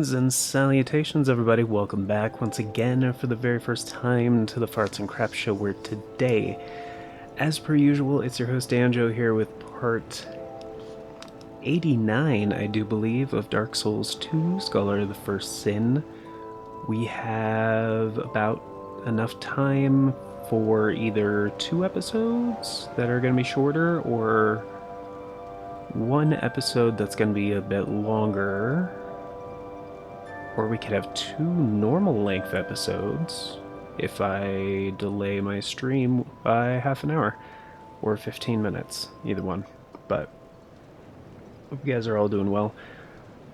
Greetings and salutations, everybody. Welcome back once again for the very first time to the Farts and Crap Show, where today, as per usual, it's your host Danjo here with part 89, I do believe, of Dark Souls 2, Scholar of the First Sin. We have about enough time for either 2 episodes that are going to be shorter or 1 episode that's going to be a bit longer. Or we could have 2 normal length episodes if I delay my stream by half an hour or 15 minutes, either one. But hope you guys are all doing well.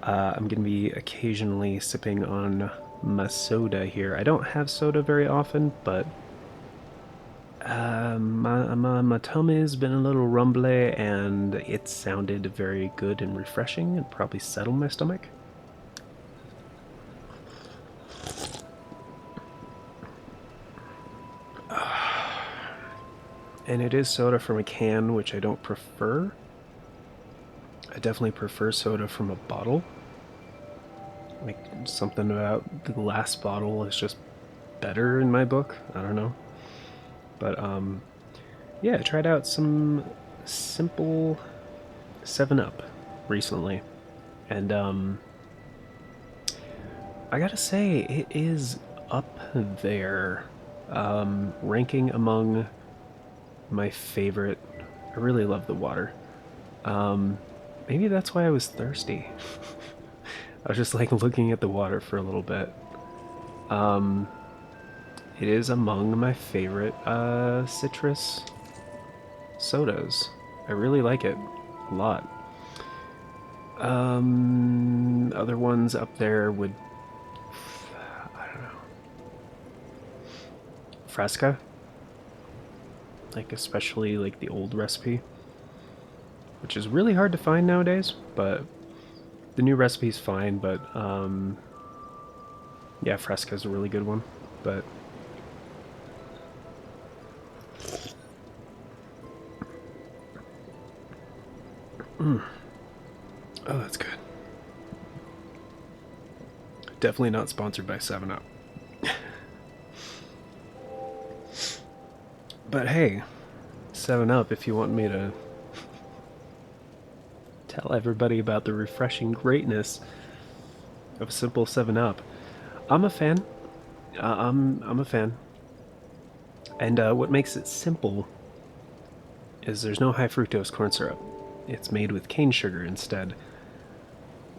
I'm going to be occasionally sipping on my soda here. I don't have soda very often, but my tummy's been a little rumbly and it sounded very good and refreshing and probably settled my stomach. And it is soda from a can, which I don't prefer. I definitely prefer soda from a bottle. Like, something about the glass bottle is just better in my book. I don't know. But, yeah, I tried out some simple 7-Up recently. And, I gotta say, it is up there, ranking among my favorite. I really love the water. Maybe that's why I was thirsty. I was just like looking at the water for a little bit. It is among my favorite citrus sodas. I really like it a lot. Other ones up there would, I don't know, Fresca. Like, especially like the old recipe, which is really hard to find nowadays, but the new recipe's fine. But yeah, Fresca's a really good one. But oh, that's good. Definitely not sponsored by 7-Up. But hey, 7-Up, if you want me to tell everybody about the refreshing greatness of simple 7-Up, I'm a fan. I'm a fan. And what makes it simple is there's no high fructose corn syrup. It's made with cane sugar instead,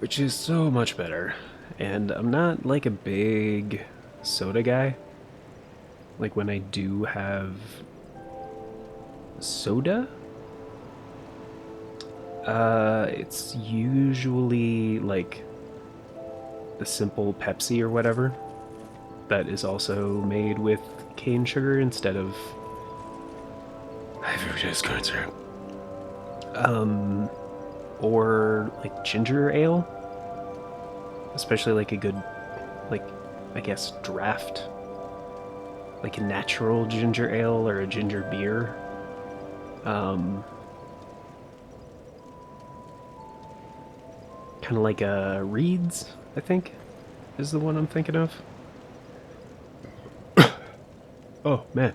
which is so much better. And I'm not like a big soda guy. Like, when I do have soda, it's usually like the simple Pepsi or whatever that is also made with cane sugar instead of high fructose corn syrup. Or like ginger ale, especially like a good, like, I guess, draft, like a natural ginger ale or a ginger beer. Kind of like a Reed's, I think, is the one I'm thinking of. Oh man,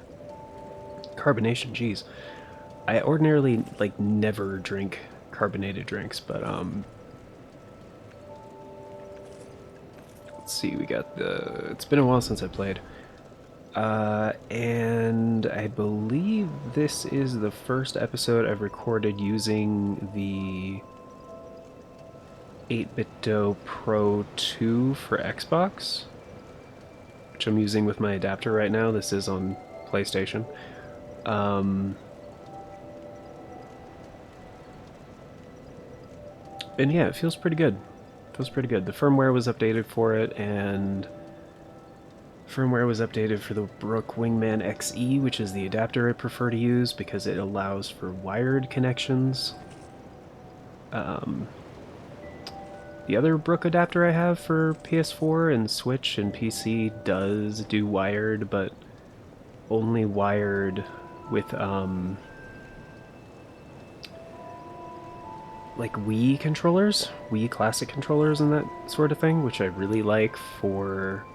carbonation, jeez. I ordinarily like never drink carbonated drinks, but let's see, we got the, it's been a while since I played. And I believe this is the first episode I've recorded using the 8BitDo Pro 2 for Xbox, which I'm using with my adapter right now. This is on PlayStation. And yeah, it feels pretty good. It feels pretty good. The firmware was updated for it, and firmware was updated for the Brook Wingman XE, which is the adapter I prefer to use because it allows for wired connections. The other Brook adapter I have for PS4 and Switch and PC does do wired, but only wired with like Wii controllers, Wii classic controllers and that sort of thing, which I really like for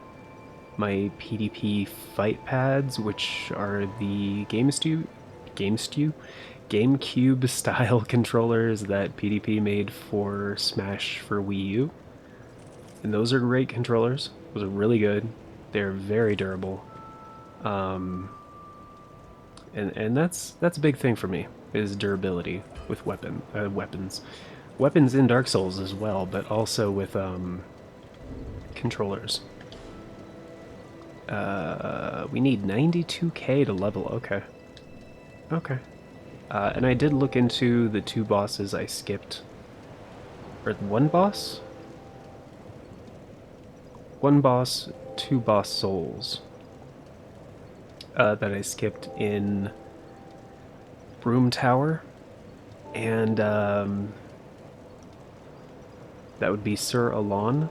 my PDP fight pads, which are the GameCube style controllers that PDP made for Smash for Wii U. And those are great controllers. Those are really good. They're very durable. And that's a big thing for me, is durability with weapons in Dark Souls as well, but also with controllers. We need 92k to level. Okay. Okay. And I did look into the two bosses I skipped. Or one boss? One boss, two boss souls. That I skipped in Broom Tower. And that would be Sir Alon.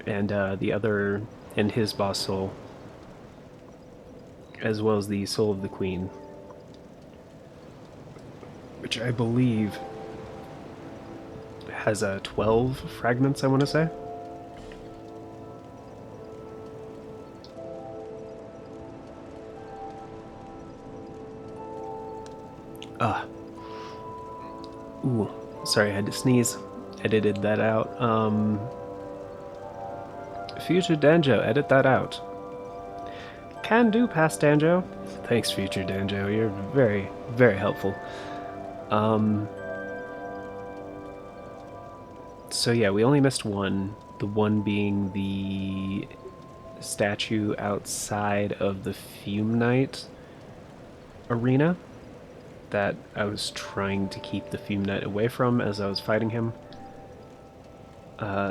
And the other, and his boss soul. As well as the Soul of the Queen. Which I believe has 12 fragments, I want to say. Ooh, sorry, I had to sneeze. Edited that out. Future Danjo, edit that out. Can do, past Danjo. Thanks, Future Danjo. You're very, very helpful. So yeah, we only missed one. The one being the statue outside of the Fume Knight arena that I was trying to keep the Fume Knight away from as I was fighting him.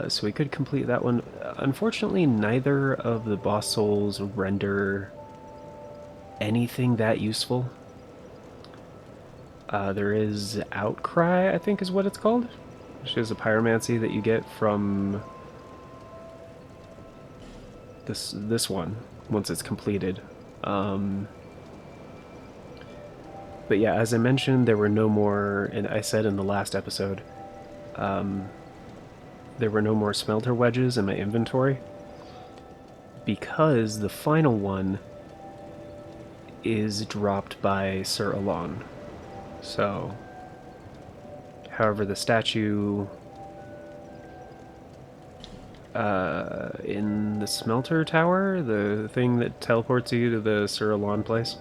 So we could complete that one. Unfortunately, neither of the boss souls render anything that useful. There is Outcry, I think is what it's called, which is a pyromancy that you get from this one once it's completed. But yeah, as I mentioned, there were no more, and I said in the last episode, there were no more smelter wedges in my inventory because the final one is dropped by Sir Alon. So, however, the statue in the smelter tower, the thing that teleports you to the Sir Alon place,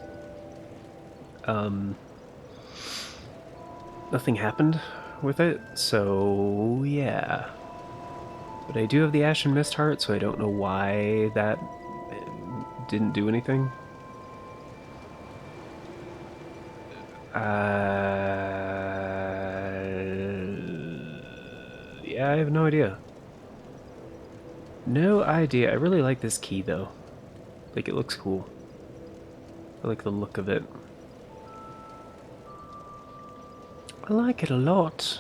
nothing happened with it, so yeah. But I do have the Ashen Mist Heart, so I don't know why that didn't do anything. Yeah, I have no idea. No idea. I really like this key, though. Like, it looks cool. I like the look of it. I like it a lot.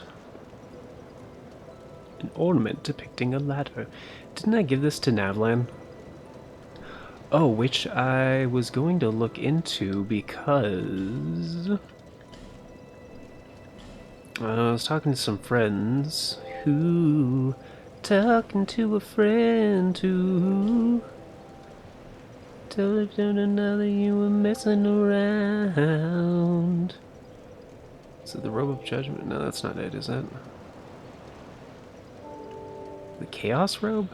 An ornament depicting a ladder. Didn't I give this to Navlan? Oh, which I was going to look into because I was talking to some friends who talking to a friend who told another you were messing around. Is it the Robe of Judgment? No, that's not it, is it? The Chaos Robe?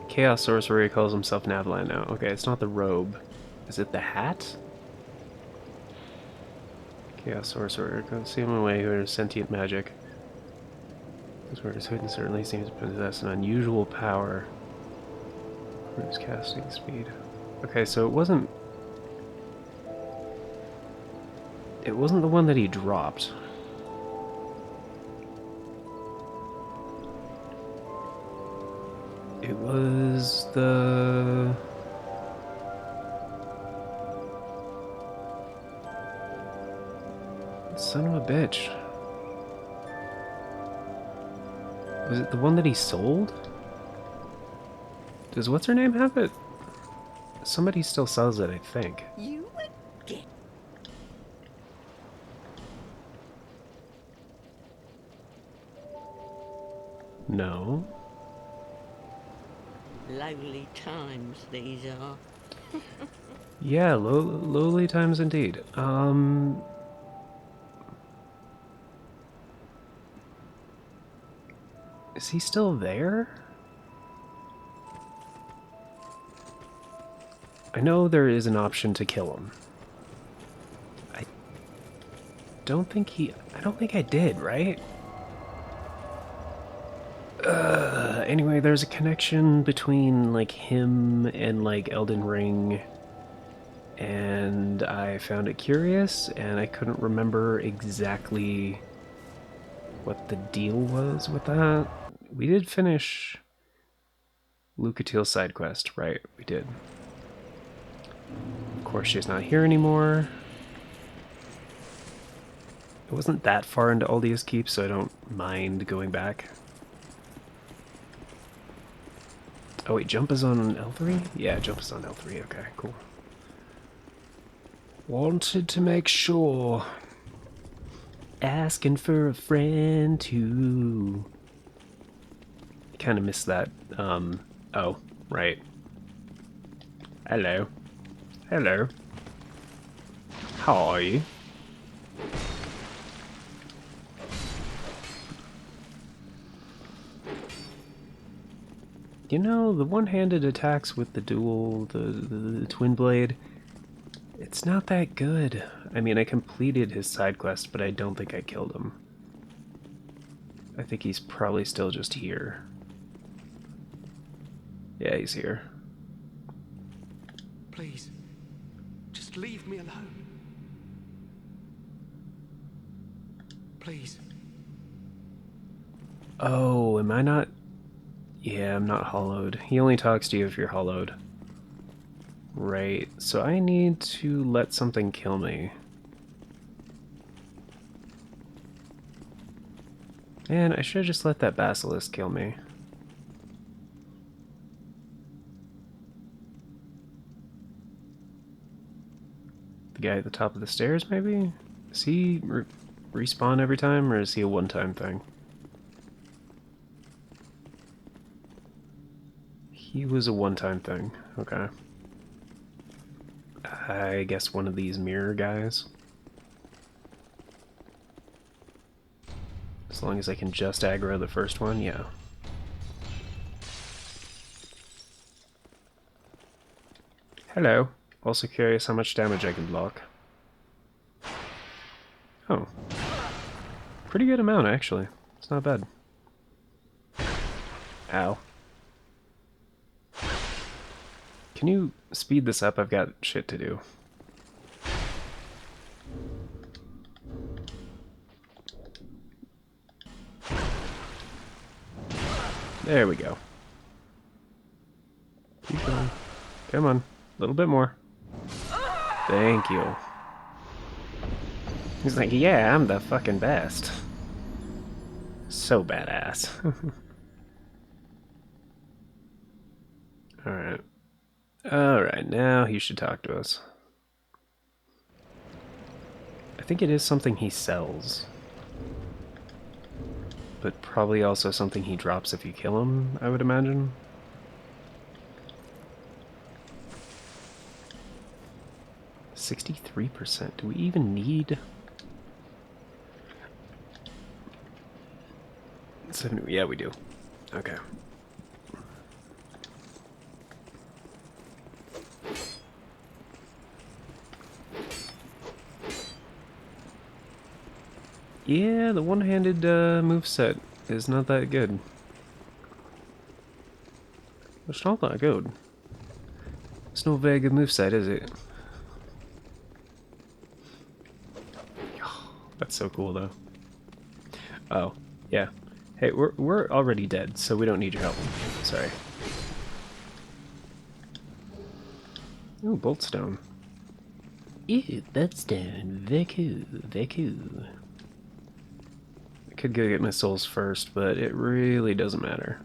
Chaos Sorcerer, he calls himself Navlan now. Okay, it's not the robe. Is it the hat? Chaos Sorcerer, see him away who has sentient magic. This word is hidden, certainly seems to possess an unusual power for his casting speed. Okay, so it wasn't the one that he dropped. It was the... Son of a bitch. Was it the one that he sold? Does what's her name have it? Somebody still sells it, I think. You again. No. Lowly times these are. Yeah, lowly times indeed. Is he still there? I know there is an option to kill him. I don't think I did, right? Anyway, there's a connection between, like, him and, like, Elden Ring, and I found it curious, and I couldn't remember exactly what the deal was with that. We did finish Lucatiel's side quest, right? We did. Of course, she's not here anymore. It wasn't that far into Aldia's Keep, so I don't mind going back. Oh wait, jump is on L3? Yeah, jump is on L3. Okay, cool. Wanted to make sure. Asking for a friend too. Kind of missed that. Oh, right. Hello. Hello. How are you? You know, the one-handed attacks with the dual, the twin blade, it's not that good. I mean, I completed his side quest, but I don't think I killed him. I think he's probably still just here. Yeah, he's here. Please, just leave me alone. Please. Oh, am I not? Yeah, I'm not hollowed. He only talks to you if you're hollowed. Right, so I need to let something kill me. Man, I should have just let that basilisk kill me. The guy at the top of the stairs, maybe? Does he respawn every time, or is he a one-time thing? He was a one-time thing. Okay. I guess one of these mirror guys. As long as I can just aggro the first one, yeah. Hello. Also curious how much damage I can block. Oh. Pretty good amount, actually. It's not bad. Ow. Can you speed this up? I've got shit to do. There we go. Keep going. Come on. A little bit more. Thank you. He's like, yeah, I'm the fucking best. So badass. Alright. Alright, now he should talk to us. I think it is something he sells. But probably also something he drops if you kill him, I would imagine. $63%. Do we even need... Yeah, we do. Okay. Yeah, the one-handed moveset is not that good. It's not that good. It's no very good moveset, is it? That's so cool, though. Oh, yeah. Hey, we're already dead, so we don't need your help. Sorry. Ooh, boltstone. Ew, boltstone. Very cool, very cool. I could go get my souls first, but it really doesn't matter.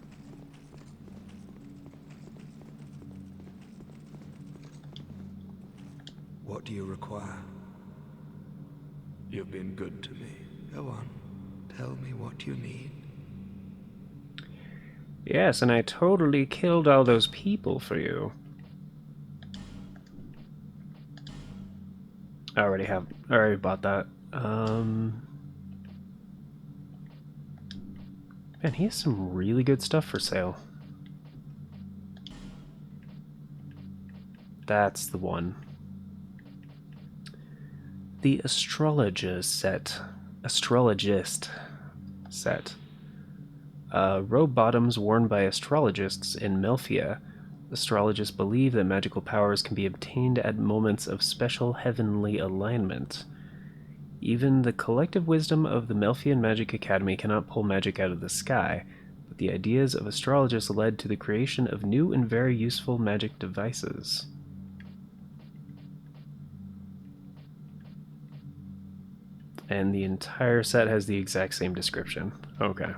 What do you require? You've been good to me. Go on. Tell me what you need. Yes, and I totally killed all those people for you. I already bought that. Man, he has some really good stuff for sale. That's the one. The astrologist set. Robe bottoms worn by astrologists in Melphia. Astrologists believe that magical powers can be obtained at moments of special heavenly alignment. Even the collective wisdom of the Melphian Magic Academy cannot pull magic out of the sky, but the ideas of astrologists led to the creation of new and very useful magic devices. And the entire set has the exact same description. Okay.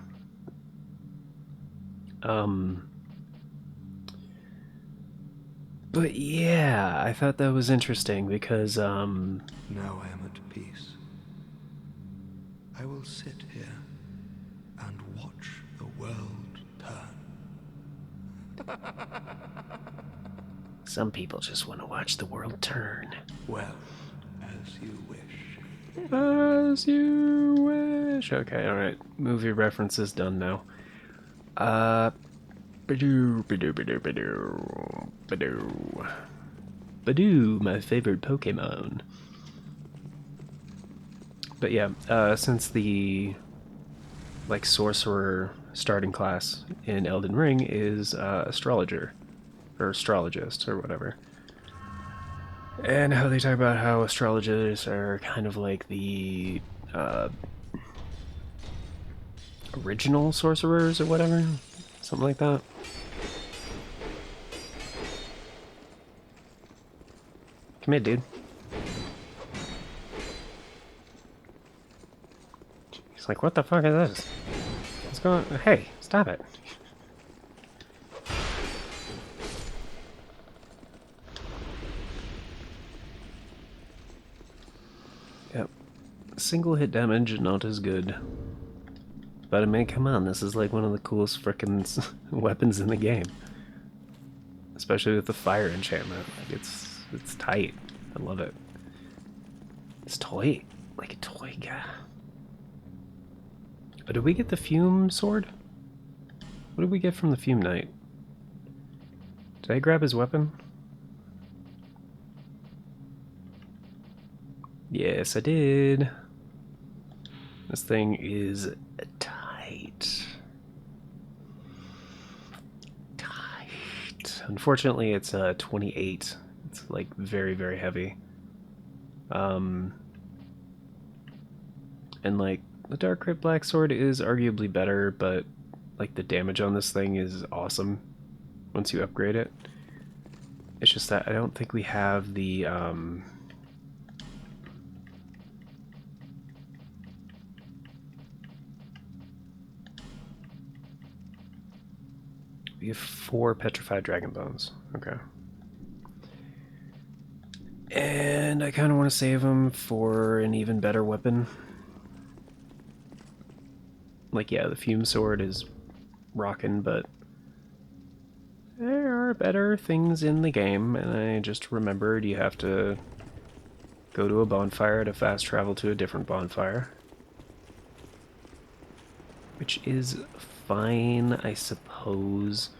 But yeah, I thought that was interesting because, Now I am at peace. I will sit here and watch the world turn. some people just want to watch the world turn. Well, as you wish. As you wish. Okay, alright. Movie references done now. Badoo, badoo, badoo, badoo, badoo. Badoo, my favorite Pokemon. But yeah, since the sorcerer starting class in Elden Ring is astrologer or astrologist or whatever, and how they talk about how astrologers are kind of like the original sorcerers or whatever, something like that. Come here, dude. He's like, what the fuck is this? What's going on? Hey, stop it. Yep. Single hit damage, not as good. But I mean, come on, this is like one of the coolest frickin' weapons in the game. Especially with the fire enchantment. Like, it's tight. I love it. It's toy. Like a toy guy. Oh, did we get the Fume sword? What did we get from the Fume Knight? Did I grab his weapon? Yes, I did. This thing is tight. Tight. Unfortunately, it's 28. It's like very, very heavy. And like the Dark Crypt Black Sword is arguably better, but like the damage on this thing is awesome once you upgrade it. It's just that I don't think we have the we have 4 petrified dragon bones. Okay. And I kind of want to save them for an even better weapon. Like, yeah, the Fume Sword is rockin', but there are better things in the game, and I just remembered you have to go to a bonfire to fast travel to a different bonfire. Which is fine, I suppose.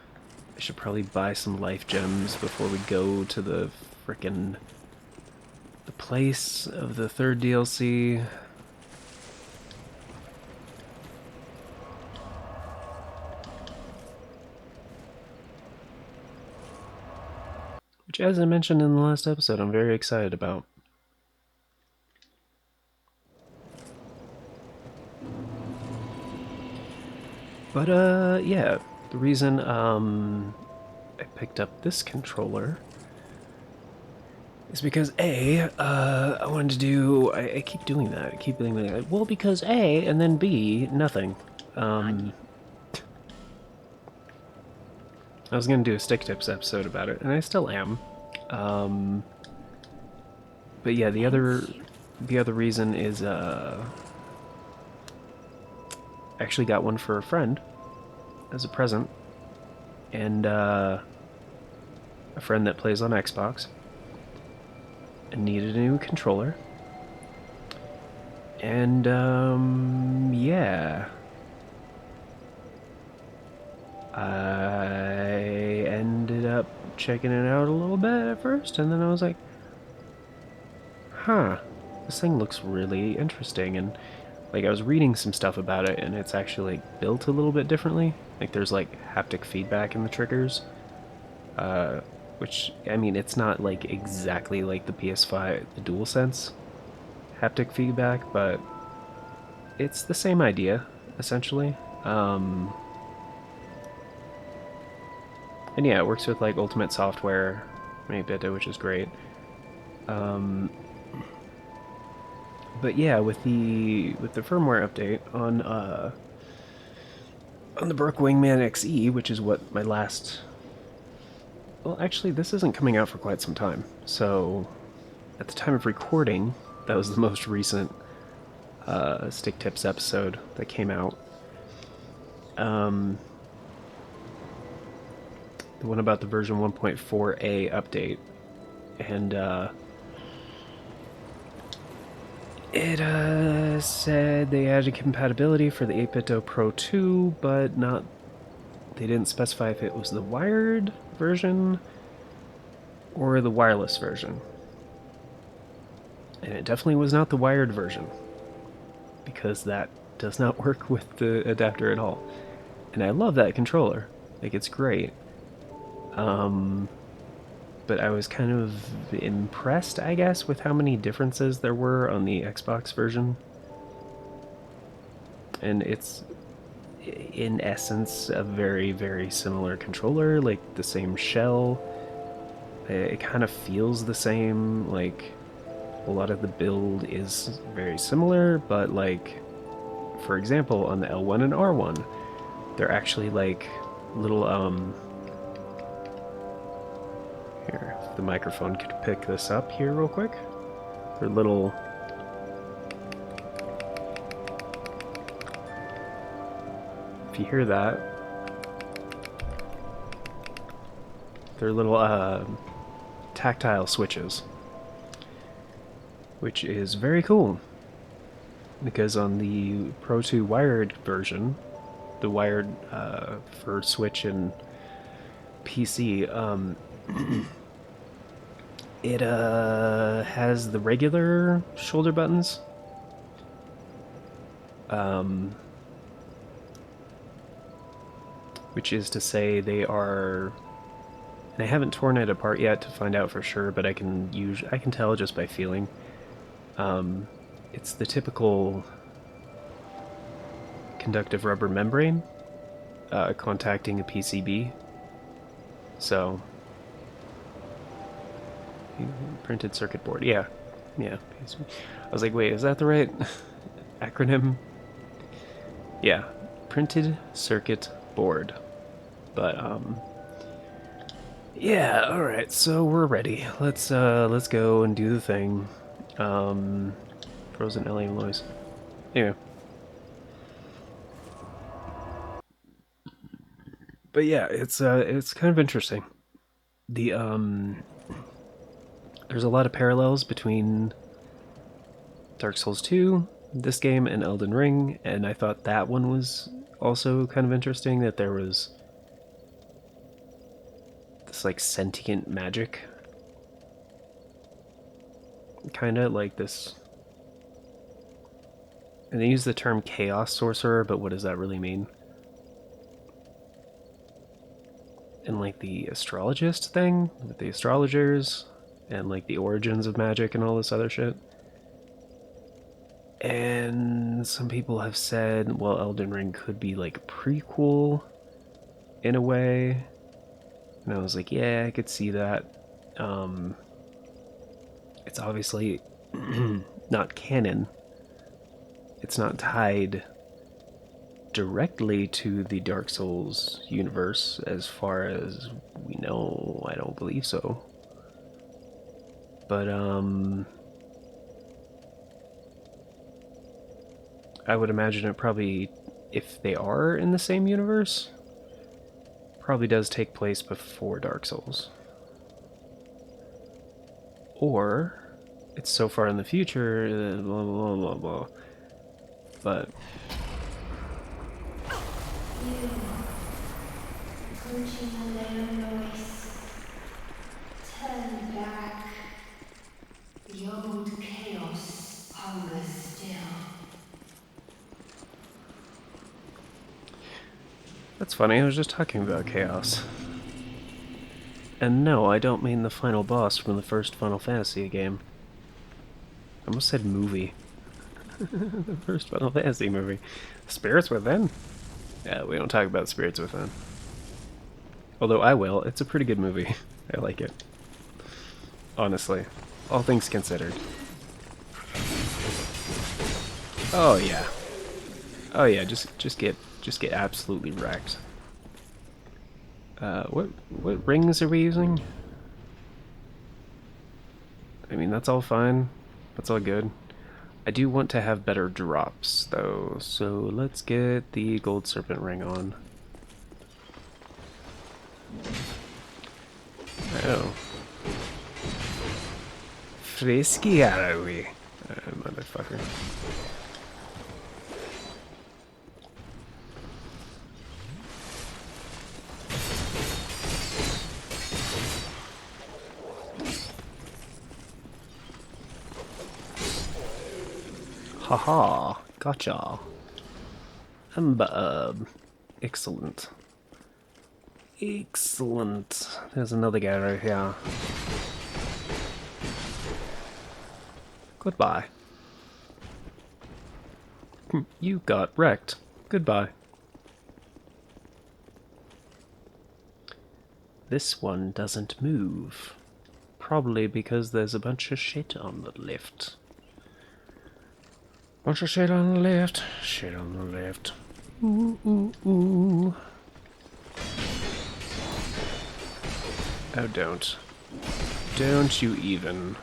I should probably buy some life gems before we go to the frickin' the place of the 3rd DLC. Which, as I mentioned in the last episode, I'm very excited about. But, yeah, the reason, I picked up this controller is because, I wanted to do, I keep doing that, I keep doing that, well, because A, and then B, nothing. I was gonna do a Stick Tips episode about it, and I still am. But yeah, the other reason is, I actually got one for a friend as a present. and a friend that plays on Xbox and needed a new controller. And yeah, I ended up checking it out a little bit at first, and then I was like, huh, this thing looks really interesting. And like, I was reading some stuff about it, and it's actually like built a little bit differently. Like, there's like haptic feedback in the triggers, which, I mean, it's not like exactly like the PS5, the DualSense haptic feedback, but it's the same idea essentially. And yeah, it works with like Ultimate Software, 8-bit, which is great. But yeah, with the firmware update on the Brook Wingman XE, which is what my last. Well, actually, this isn't coming out for quite some time. So, at the time of recording, that was the most recent Stick Tips episode that came out. The one about the version 1.4a update, and it said they added compatibility for the 8-bit Pro 2, but not. They didn't specify if it was the wired version or the wireless version. And it definitely was not the wired version, because that does not work with the adapter at all. And I love that controller. Like, it's great. But I was kind of impressed, I guess, with how many differences there were on the Xbox version. And it's, in essence, a very, very similar controller, like the same shell. It kind of feels the same, like, a lot of the build is very similar, but, like, for example, on the L1 and R1, they're actually, like, little, here, if the microphone could pick this up here real quick. They're little. If you hear that, they're little tactile switches, which is very cool. Because on the Pro 2 wired version, the wired for Switch and PC, it has the regular shoulder buttons. Which is to say they are. And I haven't torn it apart yet to find out for sure, but I can tell just by feeling. It's the typical conductive rubber membrane contacting a PCB. So, printed circuit board. Yeah. I was like, wait, is that the right acronym? Yeah, printed circuit board. But yeah, all right. So we're ready. Let's go and do the thing. Frozen Eleum Loyce. Anyway. But yeah, it's kind of interesting. The there's a lot of parallels between Dark Souls 2, this game, and Elden Ring, and I thought that one was also kind of interesting, that there was this like sentient magic, kind of like this. And they use the term chaos sorcerer, but what does that really mean? And like the astrologist thing with the astrologers and like the origins of magic and all this other shit. And some people have said, well, Elden Ring could be like a prequel in a way. And I was like, yeah, I could see that. It's obviously not canon. It's not tied directly to the Dark Souls universe, as far as we know. I don't believe so. But I would imagine it probably, if they are in the same universe, probably does take place before Dark Souls. Or it's so far in the future, blah, blah, blah, blah. But approaching Eleum, Loyce. Turn back. The old chaos hungers still. that's funny, I was just talking about chaos. And no, I don't mean the final boss from the first Final Fantasy game. I almost said movie. The first Final Fantasy movie. Spirits Within? Yeah, we don't talk about Spirits Within. Although I will, it's a pretty good movie. I like it. Honestly. All things considered. Oh yeah. Oh yeah, just get absolutely wrecked. What rings are we using? I mean, that's all fine. That's all good. I do want to have better drops, though, so let's get the Gold Serpent ring on. Oh. Frisky are we? Motherfucker. Haha, gotcha. Excellent. Excellent. There's another guy right here. Goodbye. You got wrecked. Goodbye. This one doesn't move. Probably because there's a bunch of shit on the left. Bunch of shit on the left. Shit on the left. Ooh, ooh, ooh. Oh, don't. Don't you even.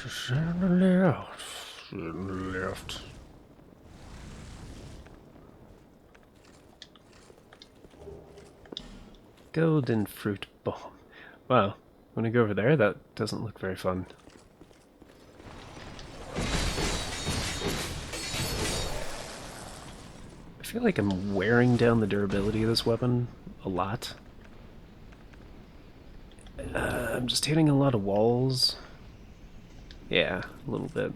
Shit on the left. Shit on the left. Golden fruit bomb. Wow, when I go over there, that doesn't look very fun. I feel like I'm wearing down the durability of this weapon a lot. I'm just hitting a lot of walls. Yeah, a little bit.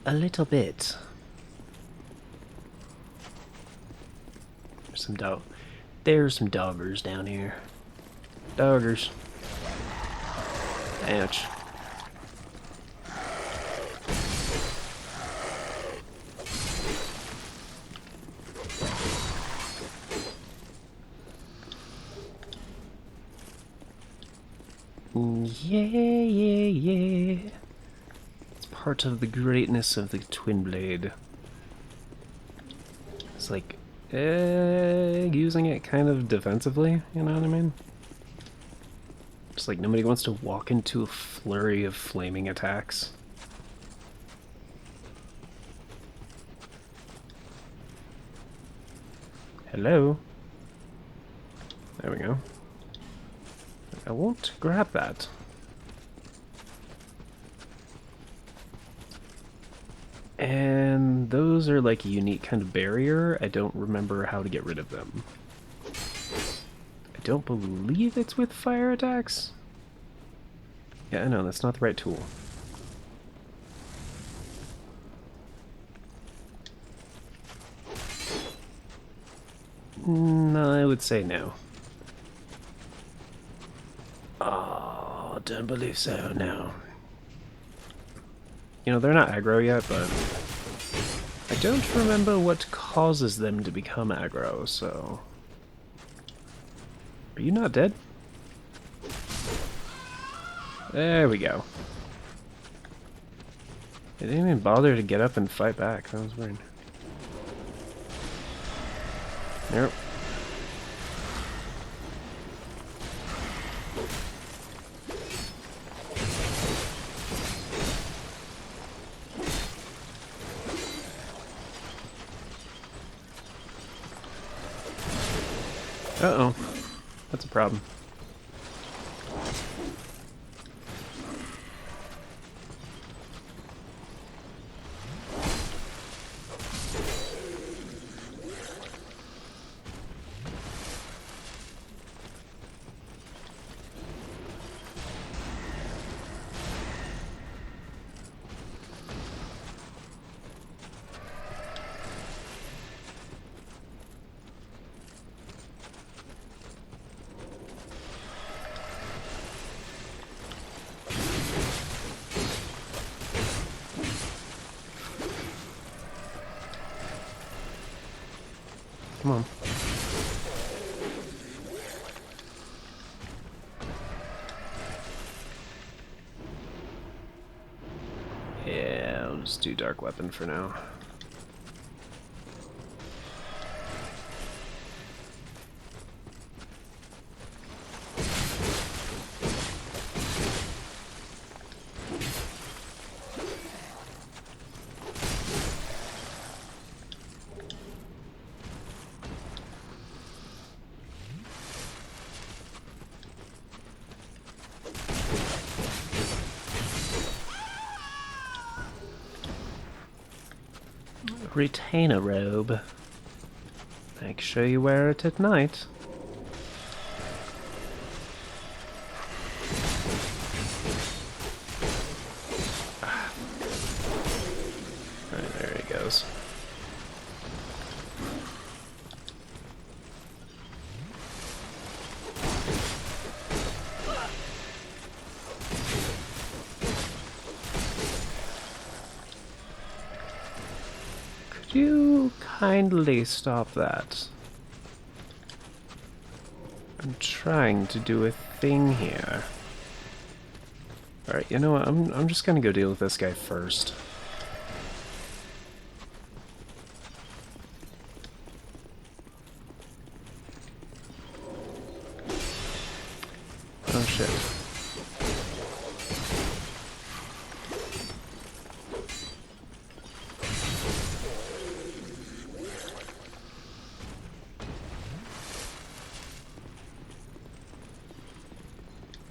A little bit. There's some doggers down here. Doggers. Ouch. Yeah, yeah, yeah. It's part of the greatness of the Twin Blade. It's like, using it kind of defensively, you know what I mean? Just like nobody wants to walk into a flurry of flaming attacks. Hello? There we go. I won't grab that. And those are like a unique kind of barrier. I don't remember how to get rid of them. I don't believe it's with fire attacks. Yeah, I know, that's not the right tool. No, I would say no. Oh, don't believe so, no. You know, they're not aggro yet, but I don't remember what causes them to become aggro, so... Are you not dead? There we go. They didn't even bother to get up and fight back. That was weird. Nope. Uh-oh. That's a problem. Come on. Yeah, I'll just do Dark Weapon for now. Retainer robe. Make sure you wear it at night. Alright, there he goes. Could you kindly stop that? I'm trying to do a thing here. Alright, you know what? I'm just gonna go deal with this guy first. Oh shit.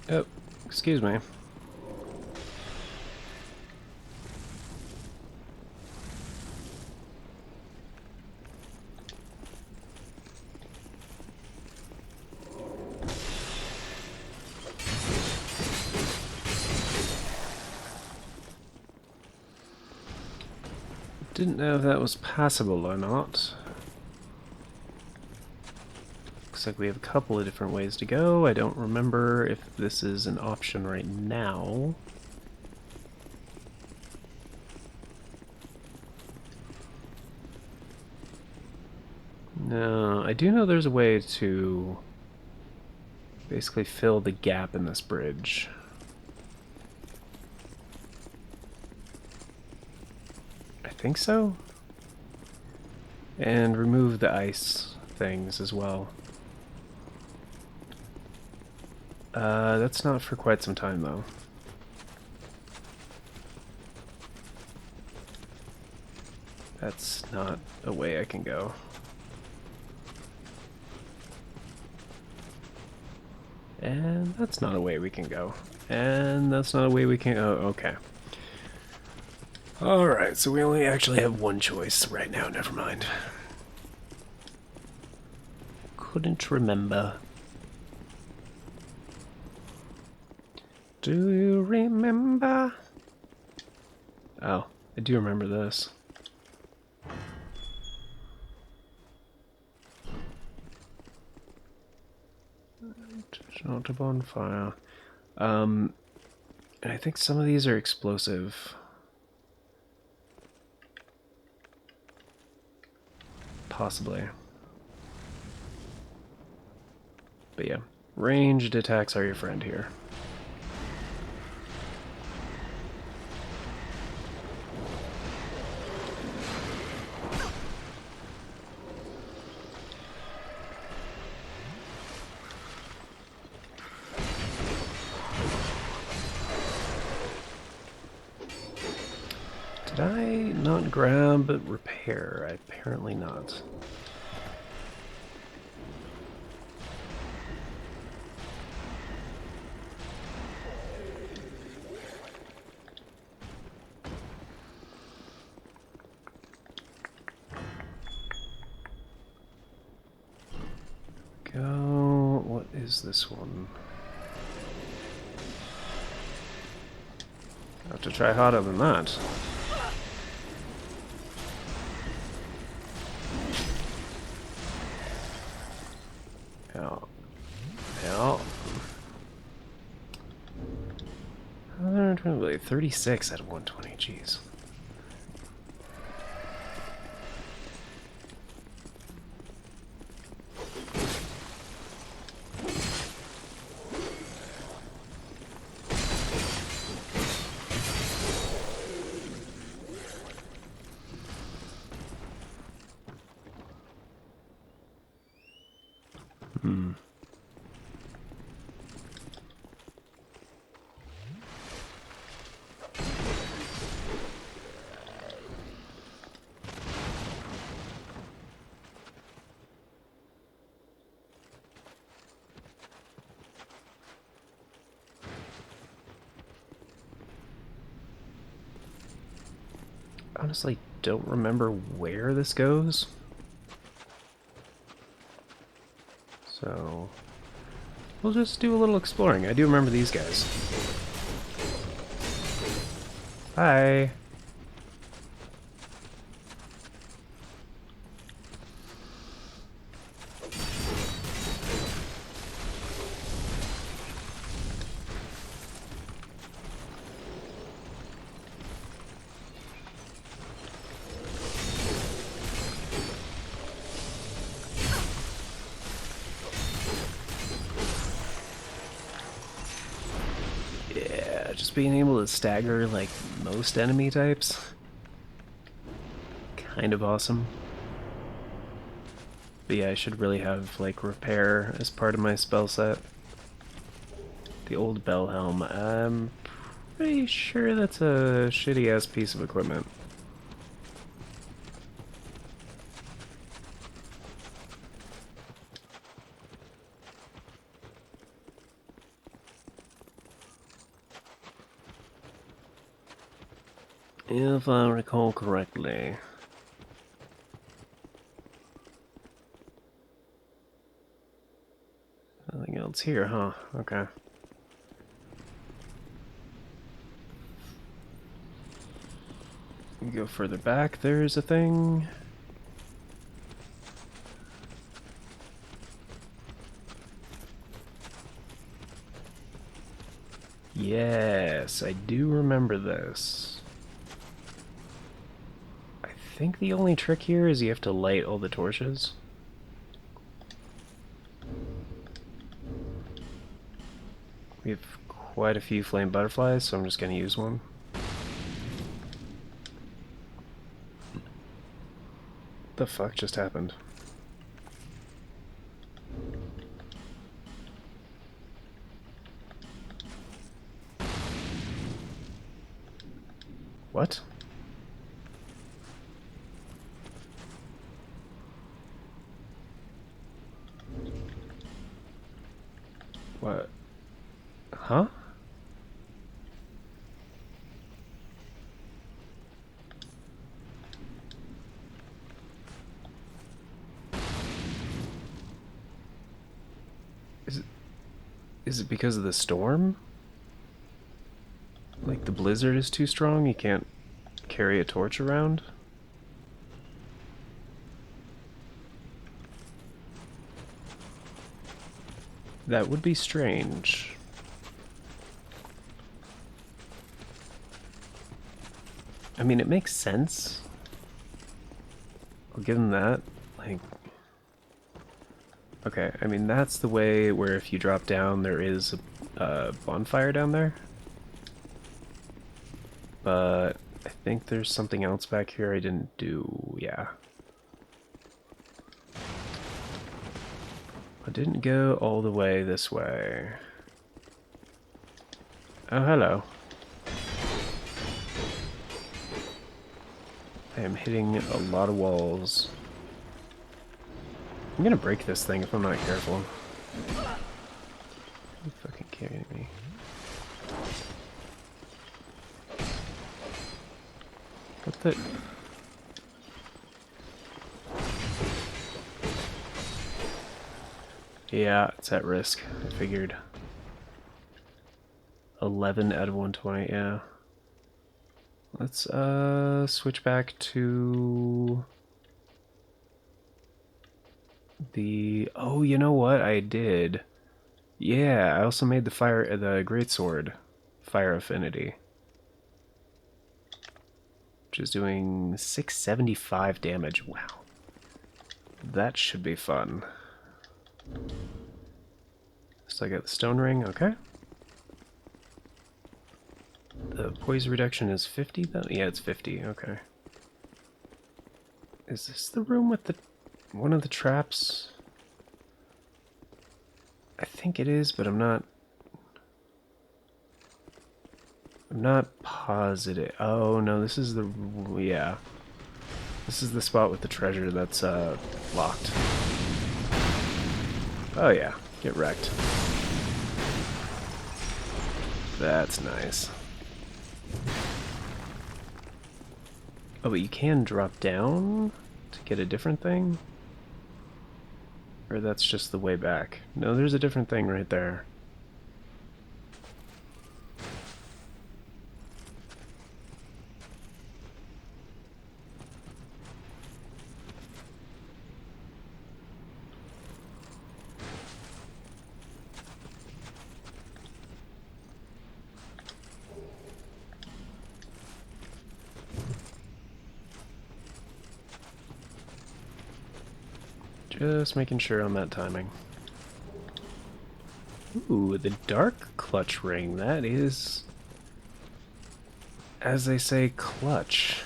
Oh, excuse me. Didn't know if that was passable or not. Looks like we have a couple of different ways to go. I don't remember if this is an option right now. No, I do know there's a way to basically fill the gap in this bridge. I think so. And remove the ice things as well. That's not for quite some time though. That's not a way I can go. And that's not a way we can go. And that's not a way we can... Oh, okay. Alright, so we only actually have one choice right now, never mind. Couldn't remember. Do you remember? Oh, I do remember this. Not a bonfire. And I think some of these are explosive. Possibly. But yeah, ranged attacks are your friend here. Did I not grab repair? Apparently not. is this one? I have to try harder than that. Ow. Ow. 120, 36 out of 120, jeez. Honestly, don't remember where this goes. So, we'll just do a little exploring. I do remember these guys. Hi. Just being able to stagger like most enemy types, kind of awesome. But yeah, I should really have like repair as part of my spell set. The old bell helm, I'm pretty sure that's a shitty ass piece of equipment. If I recall correctly. Nothing else here, huh? Okay. We go further back, there's a thing. Yes, I do remember this. I think the only trick here is you have to light all the torches. We have quite a few flame butterflies, so I'm just gonna use one. The fuck just happened? What? What? Huh? Is it because of the storm? Like the blizzard is too strong, you can't carry a torch around? That would be strange. I mean, it makes sense. I'll give them that. Like, okay, I mean, that's the way where if you drop down, there is a bonfire down there. But I think there's something else back here I didn't do. Yeah. I didn't go all the way this way. Oh, hello. I am hitting a lot of walls. I'm gonna break this thing if I'm not careful. Are you fucking kidding me? What the... Yeah, it's at risk. I figured. 11 out of 120, yeah. Let's switch back to the... Oh, you know what? I did. Yeah, I also made the greatsword fire affinity, which is doing 675 damage. Wow. That should be fun. So I got the stone ring, okay. The poise reduction is 50 though? Yeah, it's 50, okay. Is this the room with the one of the traps? I think it is, but I'm not positive. Oh no, this is the... yeah. This is the spot with the treasure that's locked. Oh yeah, get wrecked. That's nice. Oh, but you can drop down to get a different thing? Or that's just the way back? No, there's a different thing right there. Just making sure on that timing. Ooh, the dark clutch ring. That is, as they say, clutch.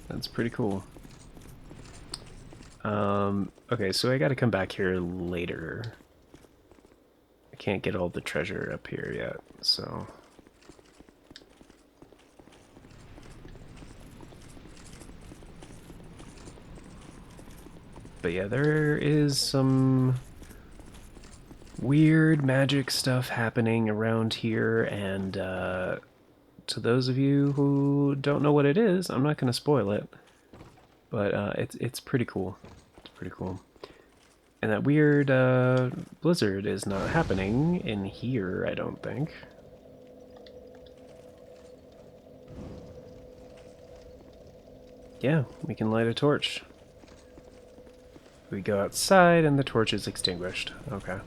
That's pretty cool. Okay, so I gotta come back here later. I can't get all the treasure up here yet, so... But yeah, there is some weird magic stuff happening around here, and to those of you who don't know what it is, I'm not going to spoil it, but it's pretty cool. It's pretty cool. And that weird blizzard is not happening in here, I don't think. Yeah, we can light a torch. We go outside and the torch is extinguished. Okay.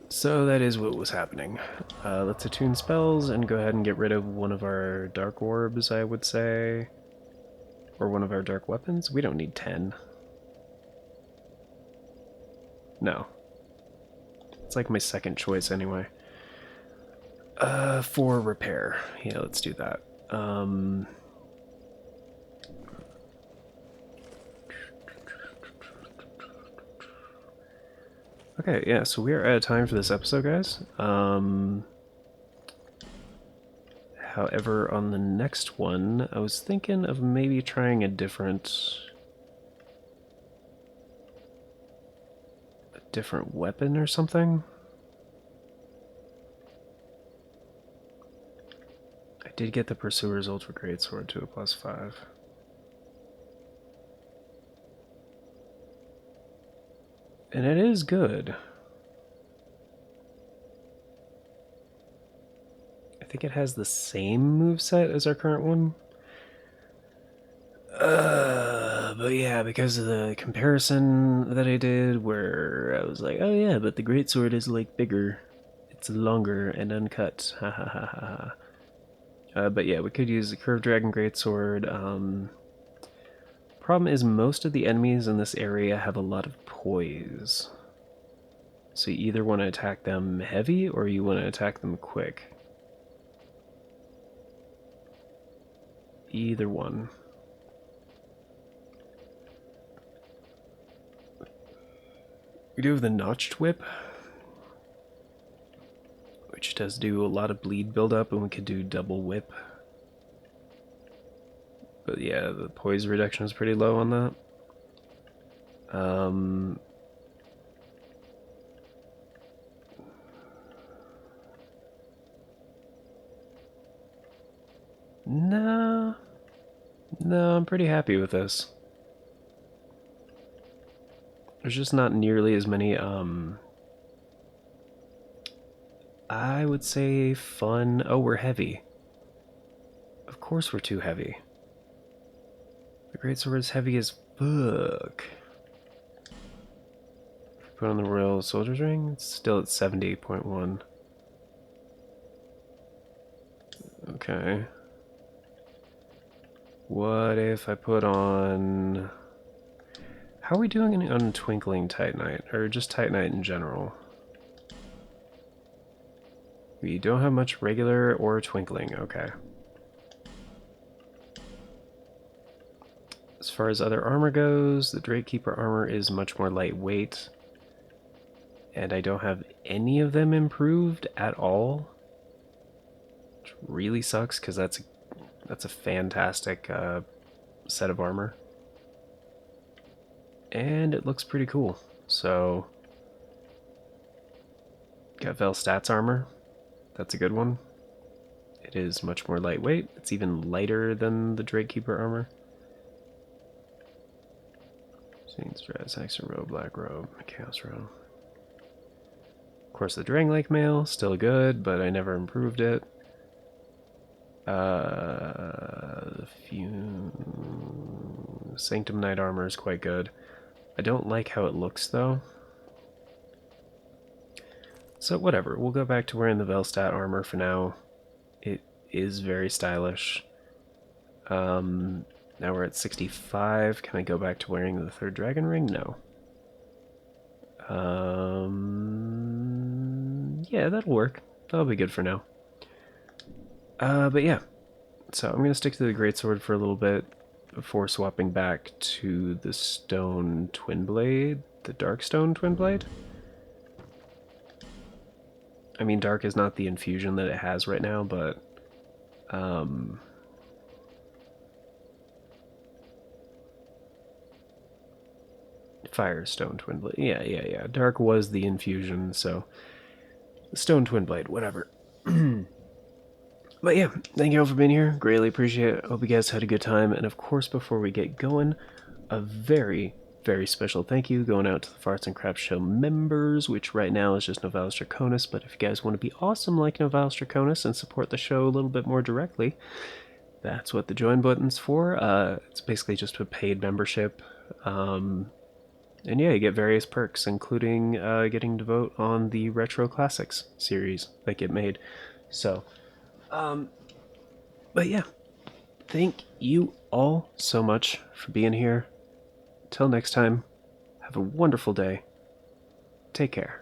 So that is what was happening. Let's attune spells and go ahead and get rid of one of our dark orbs, I would say. Or one of our dark weapons. We don't need 10. No. It's like my second choice anyway. For repair. Yeah, let's do that. Okay, yeah, so we are out of time for this episode, guys. However, on the next one, I was thinking of maybe trying a different weapon or something. I did get the Pursuer's Ultra Greatsword to a +5. And it is good. I think it has the same moveset as our current one. But yeah, because of the comparison that I did, where I was like, oh yeah, but the greatsword is like bigger. It's longer and uncut. Ha ha ha ha ha. But yeah, we could use the Curved Dragon Greatsword. Problem is, most of the enemies in this area have a lot of poise. So you either want to attack them heavy, or you want to attack them quick. Either one. We do have the Notched Whip, which does do a lot of bleed buildup, and we could do double whip. But yeah, the poise reduction is pretty low on that. No, I'm pretty happy with this. There's just not nearly as many, I would say fun. Oh, we're heavy. Of course we're too heavy. The greatsword is heavy as fuck. Put on the Royal Soldier's Ring, it's still at 70.1. Okay. What if I put on... How are we doing on Twinkling Titanite? Or just Titanite in general? We don't have much regular or twinkling, okay. As far as other armor goes, the Drakekeeper armor is much more lightweight. And I don't have any of them improved at all. Which really sucks, because that's a fantastic set of armor. And it looks pretty cool. So, got Velstat's armor. That's a good one. It is much more lightweight. It's even lighter than the Drakekeeper armor. Scenes, dress, Hexer robe, black robe, chaos robe. Of course, the Drang-like mail, still good, but I never improved it. The Sanctum Knight armor is quite good. I don't like how it looks, though. So whatever, we'll go back to wearing the Velstat armor for now. It is very stylish. Now we're at 65. Can I go back to wearing the third dragon ring? No. Yeah, that'll work. That'll be good for now. But yeah. So I'm going to stick to the greatsword for a little bit before swapping back to the stone twin blade, the dark stone twin blade. I mean, dark is not the infusion that it has right now, but Firestone Twin Blade. Yeah. Dark was the infusion, so Stone Twin Blade, whatever. But yeah, thank you all for being here. Greatly appreciate it. Hope you guys had a good time. And of course, before we get going, a very, very special thank you going out to the Farts and Craps Show members, which right now is just Novalis Draconis. But if you guys want to be awesome like Novalis Draconis and support the show a little bit more directly, that's what the join button's for. It's basically just a paid membership. And yeah, you get various perks, including getting to vote on the Retro Classics series that get made. So, but yeah, thank you all so much for being here. Till next time, have a wonderful day. Take care.